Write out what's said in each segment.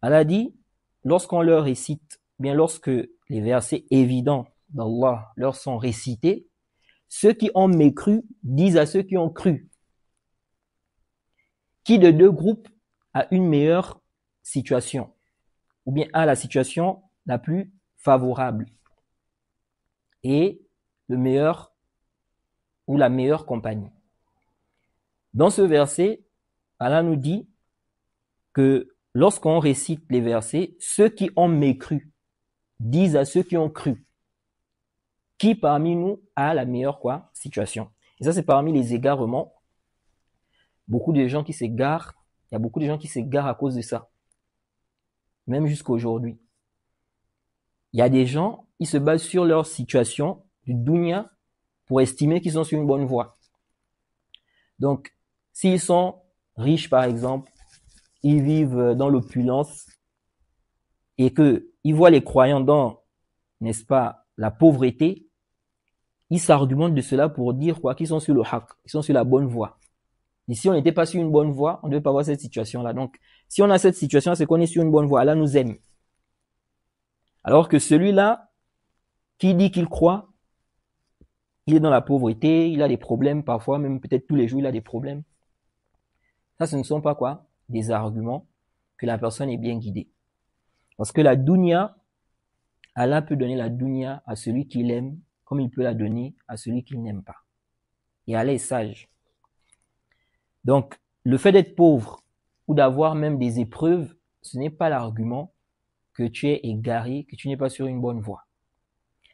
Allah dit, lorsqu'on leur récite, bien lorsque les versets évidents d'Allah leur sont récités, ceux qui ont mécru disent à ceux qui ont cru, qui de deux groupes a une meilleure situation, ou bien a la situation la plus favorable et le meilleur ou la meilleure compagnie. Dans ce verset, Allah nous dit que lorsqu'on récite les versets, ceux qui ont mécru disent à ceux qui ont cru, qui parmi nous a la meilleure situation. Et ça, c'est parmi les égarements. Beaucoup de gens qui s'égarent, il y a beaucoup de gens qui s'égarent à cause de ça. Même jusqu'à aujourd'hui. Il y a des gens, ils se basent sur leur situation du dunya pour estimer qu'ils sont sur une bonne voie. Donc, s'ils sont riches, par exemple, ils vivent dans l'opulence et qu'ils voient les croyants dans, n'est-ce pas, la pauvreté, ils s'argumentent de cela pour dire qu'ils sont sur le haq, ils sont sur la bonne voie. Et si on n'était pas sur une bonne voie, on ne devait pas avoir cette situation-là. Donc, si on a cette situation, c'est qu'on est sur une bonne voie. Allah nous aime. Alors que celui-là, qui dit qu'il croit, il est dans la pauvreté, il a des problèmes parfois, même peut-être tous les jours, il a des problèmes. Ça, ce ne sont pas des arguments que la personne est bien guidée. Parce que la dunya, Allah peut donner la dunya à celui qu'il aime, comme il peut la donner à celui qu'il n'aime pas. Et Allah est sage. Donc, le fait d'être pauvre ou d'avoir même des épreuves, ce n'est pas l'argument que tu es égaré, que tu n'es pas sur une bonne voie.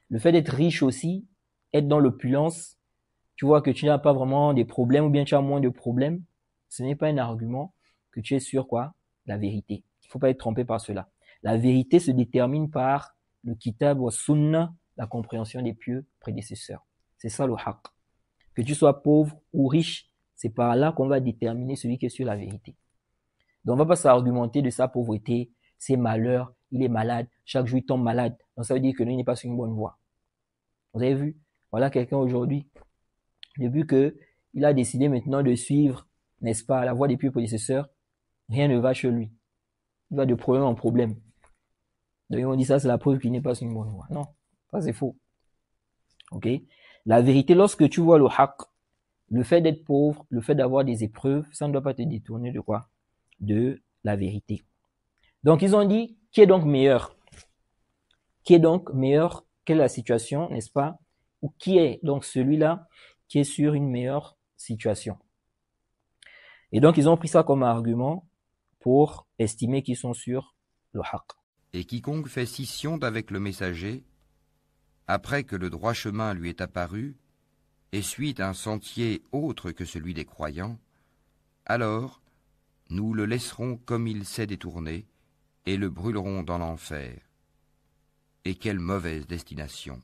Le fait d'être riche aussi, être dans l'opulence, tu vois que tu n'as pas vraiment des problèmes ou bien tu as moins de problèmes, ce n'est pas un argument que tu es sur la vérité. Il ne faut pas être trompé par cela. La vérité se détermine par le kitab wa sunnah, la compréhension des pieux prédécesseurs. C'est ça le haqq. Que tu sois pauvre ou riche, c'est par là qu'on va déterminer celui qui est sur la vérité. Donc on ne va pas s'argumenter de sa pauvreté, ses malheurs, il est malade, chaque jour il tombe malade. Donc ça veut dire que lui n'est pas sur une bonne voie. Vous avez vu? Voilà quelqu'un aujourd'hui, depuis que il a décidé maintenant de suivre, n'est-ce pas, la voie des pieux prédécesseurs, rien ne va chez lui. Il va de problème en problème. Donc on dit ça, c'est la preuve qu'il n'est pas sur une bonne voie. Non, ça c'est faux. Ok? La vérité, lorsque tu vois le haqq, le fait d'être pauvre, le fait d'avoir des épreuves, ça ne doit pas te détourner de quoi? De la vérité. Donc ils ont dit, qui est donc meilleur? Qui est donc meilleur? Quelle est la situation, n'est-ce pas? Ou qui est donc celui-là qui est sur une meilleure situation? Et donc ils ont pris ça comme argument pour estimer qu'ils sont sur le haqq. Et quiconque fait scission d'avec le messager, après que le droit chemin lui est apparu, et suit un sentier autre que celui des croyants, alors nous le laisserons comme il s'est détourné, et le brûlerons dans l'enfer. Et quelle mauvaise destination!